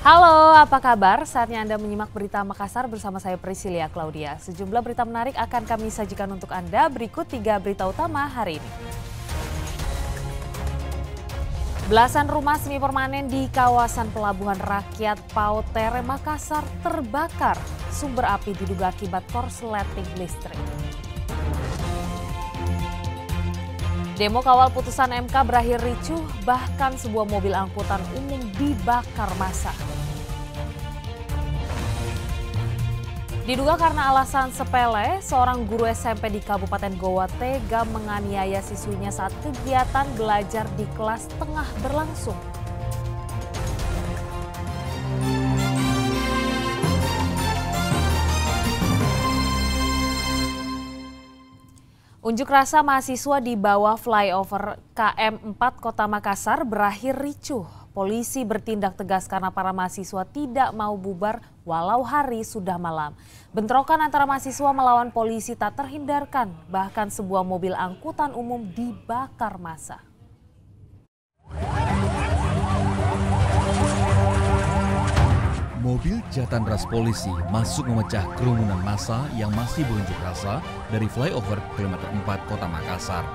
Halo, apa kabar? Saatnya Anda menyimak berita Makassar bersama saya Priscilia Claudia. Sejumlah berita menarik akan kami sajikan untuk Anda. Berikut 3 berita utama hari ini. Belasan rumah semi permanen di kawasan Pelabuhan Rakyat Pautere, Makassar terbakar. Sumber api diduga akibat korsleting listrik. Demo kawal putusan MK berakhir ricuh, bahkan sebuah mobil angkutan umum dibakar massa. Diduga karena alasan sepele, seorang guru SMP di Kabupaten Goa tega menganiaya siswinya saat kegiatan belajar di kelas tengah berlangsung. Unjuk rasa mahasiswa di bawah flyover KM 4 Kota Makassar berakhir ricuh. Polisi bertindak tegas karena para mahasiswa tidak mau bubar walau hari sudah malam. Bentrokan antara mahasiswa melawan polisi tak terhindarkan, bahkan sebuah mobil angkutan umum dibakar massa. Mobil jatan ras polisi masuk memecah kerumunan massa yang masih berunjuk rasa dari flyover kilometer 4 Kota Makassar.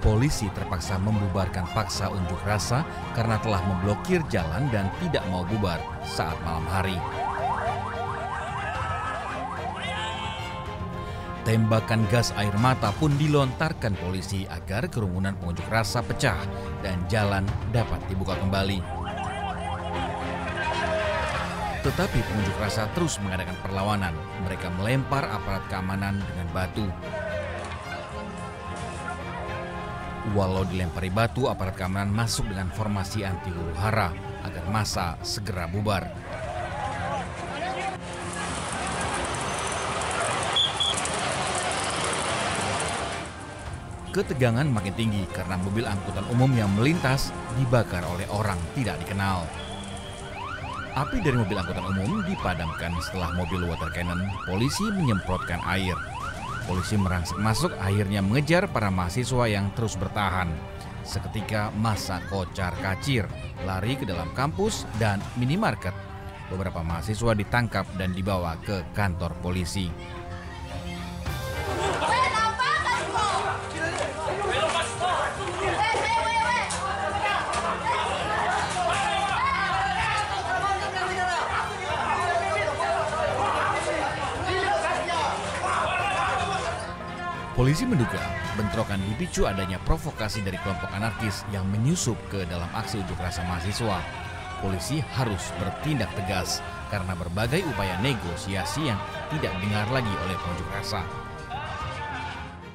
Polisi terpaksa membubarkan paksa unjuk rasa karena telah memblokir jalan dan tidak mau bubar saat malam hari. Tembakan gas air mata pun dilontarkan polisi agar kerumunan pengunjuk rasa pecah dan jalan dapat dibuka kembali. Tetapi pengunjuk rasa terus mengadakan perlawanan. Mereka melempar aparat keamanan dengan batu. Walau dilempari batu, aparat keamanan masuk dengan formasi anti huru-hara agar massa segera bubar. Ketegangan makin tinggi karena mobil angkutan umum yang melintas dibakar oleh orang tidak dikenal. Api dari mobil angkutan umum dipadamkan setelah mobil water cannon polisi menyemprotkan air. Polisi merangsek masuk, akhirnya mengejar para mahasiswa yang terus bertahan. Seketika massa kocar-kacir, lari ke dalam kampus dan minimarket. Beberapa mahasiswa ditangkap dan dibawa ke kantor polisi. Polisi menduga bentrokan dipicu adanya provokasi dari kelompok anarkis yang menyusup ke dalam aksi unjuk rasa mahasiswa. Polisi harus bertindak tegas karena berbagai upaya negosiasi yang tidak didengar lagi oleh pengunjuk rasa.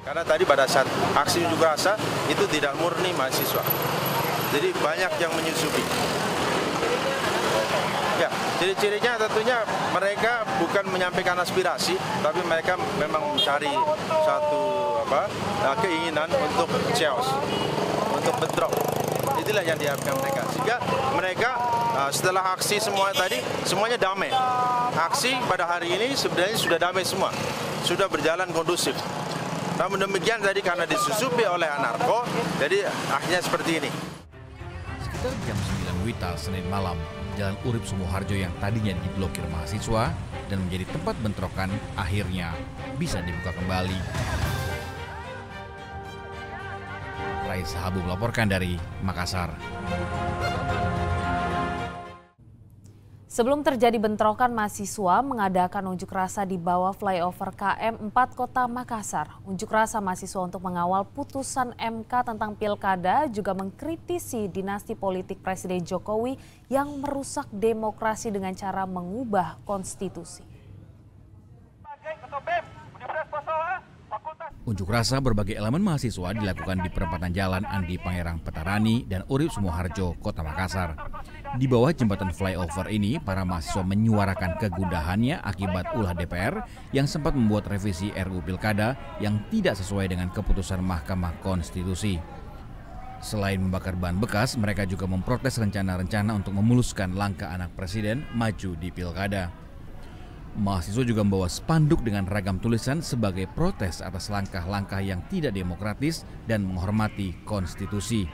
Karena tadi pada saat aksi unjuk rasa itu tidak murni mahasiswa, jadi banyak yang menyusupi. Ya, ciri-cirinya tentunya mereka bukan menyampaikan aspirasi, tapi mereka memang mencari satu keinginan untuk chaos, untuk bentrok. Itulah yang diharapkan mereka. Sehingga mereka setelah aksi semua tadi, semuanya damai. Aksi pada hari ini sebenarnya sudah damai semua, sudah berjalan kondusif. Namun demikian tadi karena disusupi oleh anarko, jadi akhirnya seperti ini. Sekitar jam 9 WITA Senin malam, Jalan Urip Sumoharjo yang tadinya diblokir mahasiswa dan menjadi tempat bentrokan akhirnya bisa dibuka kembali. Raisa Habu melaporkan dari Makassar. Sebelum terjadi bentrokan, mahasiswa mengadakan unjuk rasa di bawah flyover KM 4 Kota Makassar. Unjuk rasa mahasiswa untuk mengawal putusan MK tentang pilkada juga mengkritisi dinasti politik Presiden Jokowi yang merusak demokrasi dengan cara mengubah konstitusi. Unjuk rasa berbagai elemen mahasiswa dilakukan di perempatan jalan Andi Pangerang Petarani dan Urip Sumoharjo, Kota Makassar. Di bawah jembatan flyover ini, para mahasiswa menyuarakan kegundahannya akibat ulah DPR yang sempat membuat revisi RUU Pilkada yang tidak sesuai dengan keputusan Mahkamah Konstitusi. Selain membakar ban bekas, mereka juga memprotes rencana-rencana untuk memuluskan langkah anak presiden maju di Pilkada. Mahasiswa juga membawa spanduk dengan ragam tulisan sebagai protes atas langkah-langkah yang tidak demokratis dan menghormati konstitusi.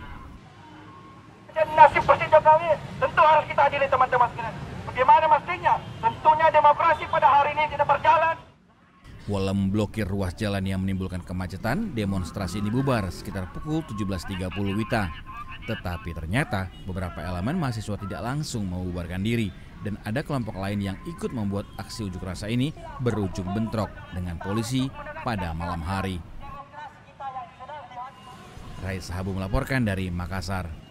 Nasib Presiden Jokowi tentu harus kita adili, teman-teman sekalian. Bagaimana mestinya? Tentunya demokrasi pada hari ini tidak berjalan. Walau memblokir ruas jalan yang menimbulkan kemacetan, demonstrasi ini bubar sekitar pukul 17.30 WITA. Tetapi ternyata beberapa elemen mahasiswa tidak langsung membubarkan diri dan ada kelompok lain yang ikut membuat aksi unjuk rasa ini berujung bentrok dengan polisi pada malam hari. Raisa Habu melaporkan dari Makassar.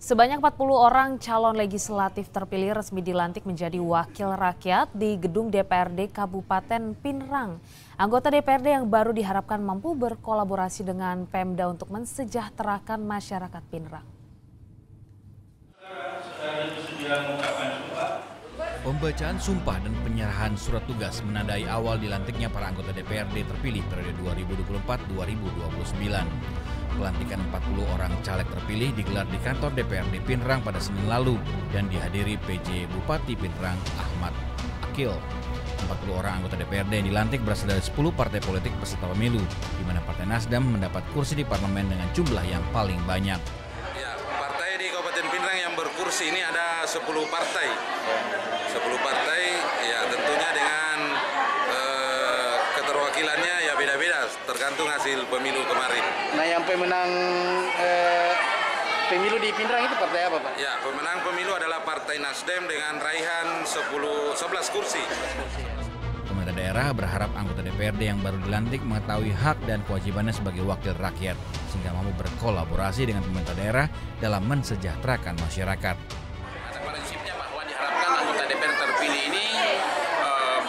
Sebanyak 40 orang calon legislatif terpilih resmi dilantik menjadi wakil rakyat di gedung DPRD Kabupaten Pinrang. Anggota DPRD yang baru diharapkan mampu berkolaborasi dengan Pemda untuk mensejahterakan masyarakat Pinrang. Pembacaan sumpah dan penyerahan surat tugas menandai awal dilantiknya para anggota DPRD terpilih periode 2024-2029. Pelantikan 40 orang caleg terpilih digelar di kantor DPRD Pinrang pada Senin lalu dan dihadiri PJ Bupati Pinrang Ahmad Akil. 40 orang anggota DPRD yang dilantik berasal dari 10 partai politik peserta pemilu, di mana Partai Nasdem mendapat kursi di parlemen dengan jumlah yang paling banyak. Ya, partai di Kabupaten Pinrang yang berkursi ini ada 10 partai. 10 partai ya tentunya dengan keterwakilannya ya beda-beda tergantung hasil pemilu kemarin. Nah, yang pemenang pemilu di Pinrang itu partai apa, Pak? Ya, pemenang pemilu adalah Partai Nasdem dengan raihan 11 kursi. Pemerintah daerah berharap anggota DPRD yang baru dilantik mengetahui hak dan kewajibannya sebagai wakil rakyat, sehingga mampu berkolaborasi dengan pemerintah daerah dalam mensejahterakan masyarakat. Pada prinsipnya bahwa diharapkan anggota DPR terpilih ini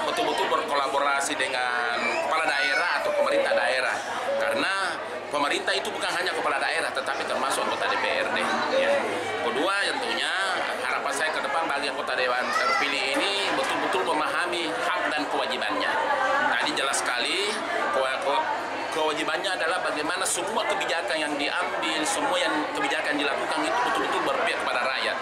betul-betul berkolaborasi dengan kepala daerah atau pemerintah daerah. Karena pemerintah itu bukan hanya kepala daerah, tetapi termasuk anggota DPRD. Ya. Kedua, tentunya harapan saya ke depan bagi anggota dewan terpilih ini betul-betul memahami hak dan kewajibannya. Tadi jelas sekali kewajibannya adalah bagaimana semua kebijakan yang diambil, semua yang kebijakan dilakukan itu betul-betul berpihak kepada rakyat.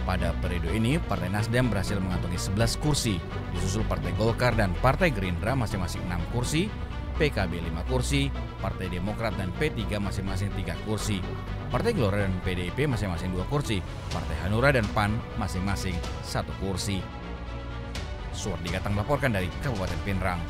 Pada periode ini, Partai Nasdem berhasil mengantongi 11 kursi, disusul Partai Golkar dan Partai Gerindra masing-masing 6 kursi, PKB 5 kursi, Partai Demokrat dan P3 masing-masing 3 kursi, Partai Gelora dan PDIP masing-masing 2 kursi, Partai Hanura dan PAN masing-masing 1 kursi. Suwardi Gatang melaporkan dari Kabupaten Pinrang.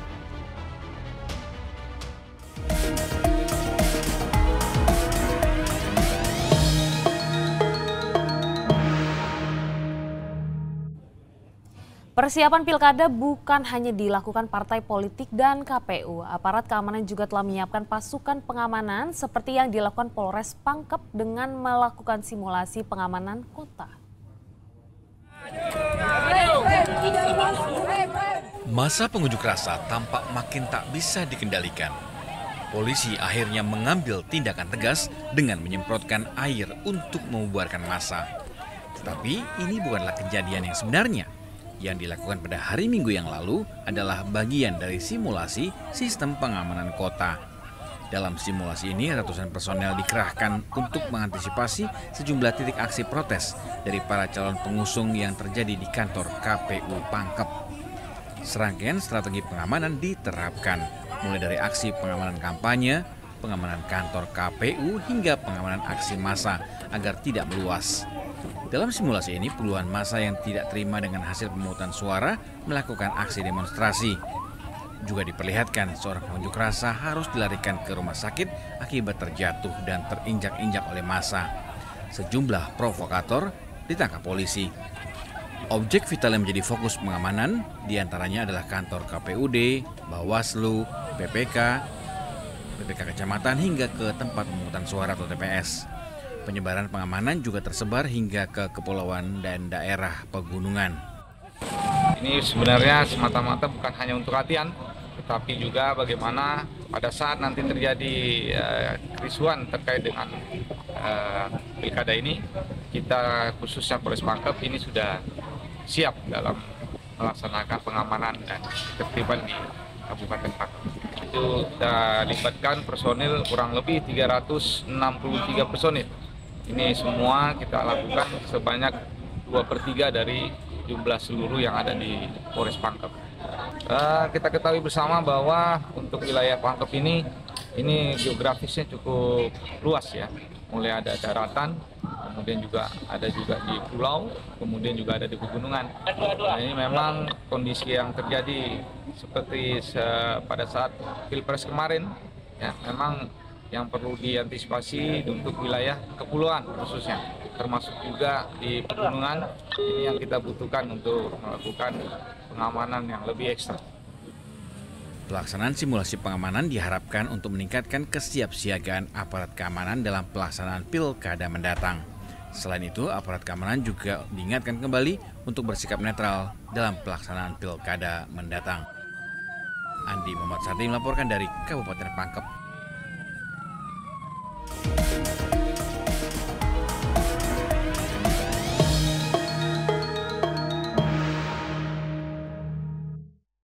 Persiapan pilkada bukan hanya dilakukan partai politik dan KPU. Aparat keamanan juga telah menyiapkan pasukan pengamanan seperti yang dilakukan Polres Pangkep dengan melakukan simulasi pengamanan kota. Masa pengunjuk rasa tampak makin tak bisa dikendalikan. Polisi akhirnya mengambil tindakan tegas dengan menyemprotkan air untuk membubarkan massa. Tetapi ini bukanlah kejadian yang sebenarnya. Yang dilakukan pada hari Minggu yang lalu adalah bagian dari simulasi sistem pengamanan kota. Dalam simulasi ini, ratusan personel dikerahkan untuk mengantisipasi sejumlah titik aksi protes dari para calon pengusung yang terjadi di kantor KPU Pangkep. Serangkaian strategi pengamanan diterapkan, mulai dari aksi pengamanan kampanye, pengamanan kantor KPU, hingga pengamanan aksi massa agar tidak meluas. Dalam simulasi ini, puluhan massa yang tidak terima dengan hasil pemungutan suara melakukan aksi demonstrasi. Juga diperlihatkan seorang pengunjuk rasa harus dilarikan ke rumah sakit akibat terjatuh dan terinjak-injak oleh massa. Sejumlah provokator ditangkap polisi. Objek vital yang menjadi fokus pengamanan diantaranya adalah kantor KPUD, Bawaslu, PPK kecamatan hingga ke tempat pemungutan suara atau TPS. Penyebaran pengamanan juga tersebar hingga ke kepulauan dan daerah pegunungan. Ini sebenarnya semata-mata bukan hanya untuk latihan, tetapi juga bagaimana pada saat nanti terjadi kerusuhan terkait dengan pilkada ini, kita khususnya Polres Pangkep ini sudah siap dalam melaksanakan pengamanan dan ketertiban di Kabupaten Pangkep. Itu kita libatkan personil kurang lebih 363 personil. Ini semua kita lakukan sebanyak 2/3 dari jumlah seluruh yang ada di Polres Pangkep. Kita ketahui bersama bahwa untuk wilayah Pangkep ini geografisnya cukup luas ya. Mulai ada daratan, kemudian juga ada juga di pulau, kemudian juga ada di pegunungan. Nah, ini memang kondisi yang terjadi seperti pada saat Pilpres kemarin, ya, memang yang perlu diantisipasi untuk wilayah kepulauan khususnya, termasuk juga di pegunungan. Ini yang kita butuhkan untuk melakukan pengamanan yang lebih ekstra. Pelaksanaan simulasi pengamanan diharapkan untuk meningkatkan kesiapsiagaan aparat keamanan dalam pelaksanaan pilkada mendatang. Selain itu, aparat keamanan juga diingatkan kembali untuk bersikap netral dalam pelaksanaan pilkada mendatang. Andi Muhammad Sardi melaporkan dari Kabupaten Pangkep.